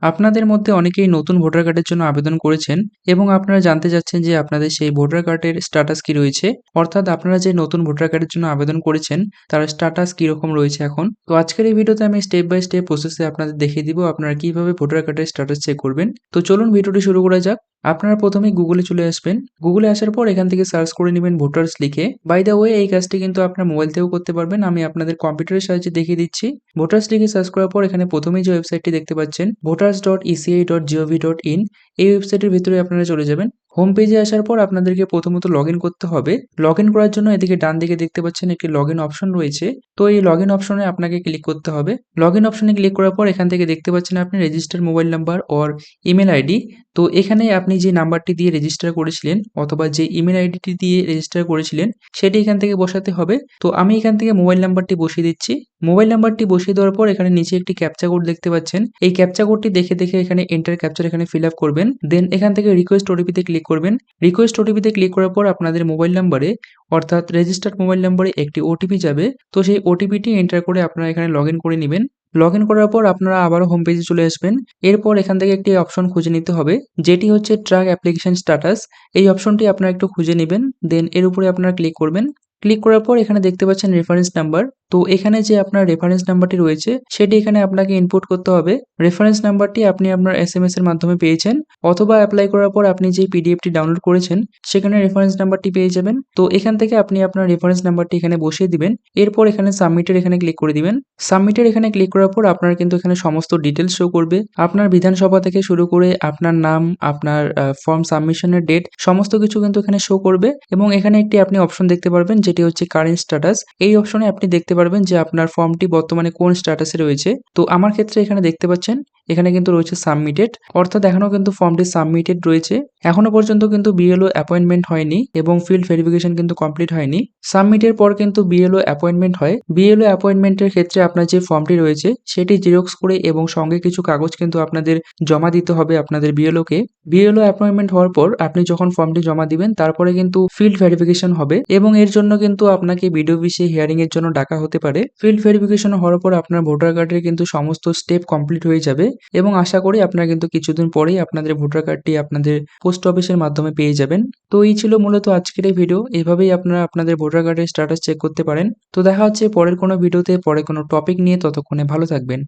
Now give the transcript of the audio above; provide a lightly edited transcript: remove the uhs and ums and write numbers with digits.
আপনাদের মধ্যে অনেকেই নতুন ভোটার কার্ডের জন্য আবেদন করেছেন এবং আপনারা জানতে চাচ্ছেন যে আপনাদের সেই ভোটার কার্ডের স্ট্যাটাস কি রয়েছে। অর্থাৎ আপনারা যে নতুন ভোটার কার্ডের জন্য আবেদন করেছেন তার স্ট্যাটাস কিরকম রয়েছে এখন। তো আজকের এই ভিডিওতে আমি স্টেপ বাই স্টেপ প্রসেসে আপনাদের দেখিয়ে দিব আপনারা কিভাবে ভোটার কার্ডের স্ট্যাটাস চেক করবেন। তো চলুন ভিডিওটি শুরু করা যাক। আপনারা প্রথমেই গুগলে চলে আসবেন। গুগলে আসার পর এখান থেকে সার্চ করে নেবেন ভোটার্স লিখে। বাই দ্য ওয়ে এই কাজটি কিন্তু আপনার মোবাইল থেকেও করতে পারবেন। আমি আপনাদের কম্পিউটারের সাহায্যে দেখিয়ে দিচ্ছি। ভোটার্স লিখে সার্চ করার পর এখানে প্রথমেই যে ওয়েবসাইটটি দেখতে পাচ্ছেন voters.eci.gov.in এই ওয়েবসাইটের ভিতরে আপনারা চলে যাবেন। হোম পেজে আসার পর আপনাদেরকে প্রথমত লগইন করতে হবে। লগইন করার জন্য এদিকে ডান দিকে দেখতে পাচ্ছেন একটি লগইন অপশন রয়েছে। তো এই লগইন অপশনে আপনাকে ক্লিক করতে হবে। লগইন অপশনে ক্লিক করার পর এখান থেকে দেখতে পাচ্ছেন আপনি register mobile number or email ID. তো এখানে আপনি যে নাম্বারটি দিয়ে রেজিস্টার করেছিলেন অথবা যে ইমেল আইডিটি দিয়ে রেজিস্টার করেছিলেন সেটি এখান থেকে বসাতে হবে। তো আমি এখান থেকে মোবাইল নাম্বারটি বসিয়ে দিচ্ছি। মোবাইল নাম্বারটি বসিয়ে দেওয়ার পর এখানে নিচে একটি ক্যাপচা কোড দেখতে পাচ্ছেন। এই ক্যাপচা কোডটি দেখে এখানে এন্টার ক্যাপচার এখানে ফিল আপ করবেন। দেন এখান থেকে রিকোয়েস্ট ওটিপিতে ক্লিক করবেন। রিকোয়েস্ট ওটিপিতে ক্লিক করার পর আপনাদের মোবাইল নাম্বারে অর্থাৎ রেজিস্টার্ড মোবাইল নাম্বারে একটি ওটিপি যাবে। তো সেই ওটিপিটি এন্টার করে আপনারা এখানে লগইন করে নিবেন। লগইন করার পর আপনারা আবারও হোম পেজে চলে আসবেন। এরপর এখান থেকে একটি অপশন খুঁজে নিতে হবে যেটি হচ্ছে ট্র্যাক অ্যাপ্লিকেশন স্ট্যাটাস। এই অপশনটি আপনারা একটু খুঁজে নিবেন। দেন এর উপরে আপনারা ক্লিক করবেন। ক্লিক করার পর এখানে দেখতে পাচ্ছেন রেফারেন্স নাম্বার। তো এখানে যে আপনার রেফারেন্স নাম্বারটি রয়েছে সেটি এখানে আপনাকে ইনপুট করতে হবে। রেফারেন্স নাম্বারটি আপনি আপনার এসএমএস এর মাধ্যমে পেয়েছেন অথবা অ্যাপ্লাই করার পর আপনি যে পিডিএফটি ডাউনলোড করেছেন সেখানে রেফারেন্স নাম্বারটি পেয়ে যাবেন। তো এখান থেকে আপনি আপনার রেফারেন্স নাম্বারটি এখানে বসিয়ে দিবেন। এরপর এখানে সাবমিটের এখানে ক্লিক করে দিবেন। সাবমিটের এখানে ক্লিক করার পর আপনার কিন্তু এখানে সমস্ত ডিটেলস শো করবে। আপনার বিধানসভা থেকে শুরু করে আপনার নাম, আপনার ফর্ম সাবমিশনের ডেট সমস্ত কিছু কিন্তু এখানে শো করবে এবং এখানে একটি আপনি অপশন দেখতে পারবেন যেটি হচ্ছে কারেন্ট স্ট্যাটাস। এই অপশনে আপনি দেখতে পারবেন যে আপনার ফর্মটি বর্তমানে কোন স্ট্যাটাসে রয়েছে। তো আমার ক্ষেত্রে এখানে দেখতে পাচ্ছেন এখানে কিন্তু রয়েছে সাবমিটেড, অর্থাৎ এখনো কিন্তু ফর্মটি সাবমিটেড রয়েছে। এখনো পর্যন্ত কিন্তু বিএলও অ্যাপয়েন্টমেন্ট হয়নি এবং ফিল্ড ভেরিফিকেশন কিন্তু কমপ্লিট হয়নি। সাবমিটের পর কিন্তু বিএলও অ্যাপয়েন্টমেন্ট হয়। বিএলও অ্যাপয়েন্টমেন্টের ক্ষেত্রে আপনার যে ফর্মটি রয়েছে সেটি জেরক্স করে এবং সঙ্গে কিছু কাগজ কিন্তু আপনাদের জমা দিতে হবে আপনাদের বিএলওকে। বিএলও অ্যাপয়েন্টমেন্ট হওয়ার পর আপনি যখন ফর্মটি জমা দিবেন তারপরে কিন্তু ফিল্ড ভেরিফিকেশন হবে এবং এর জন্য কিন্তু আপনাকে বিডিও অফিসে হিয়ারিং এর জন্য ডাকা হতে পারে। ফিল্ড ভেরিফিকেশন হওয়ার পর আপনার ভোটার কার্ডের কিন্তু সমস্ত স্টেপ কমপ্লিট হয়ে যাবে এবং আশা করি আপনারা কিন্তু কিছুদিন পরেই আপনাদের ভোটার কার্ডটি আপনাদের পোস্ট অফিসের মাধ্যমে পেয়ে যাবেন। তো এই ছিল মূলত আজকের এই ভিডিও। এভাবেই আপনারা আপনাদের ভোটার কার্ডের স্ট্যাটাস চেক করতে পারেন। তো দেখা হচ্ছে পরের কোনো ভিডিওতে পরে কোনো টপিক নিয়ে। ততক্ষণে ভালো থাকবেন।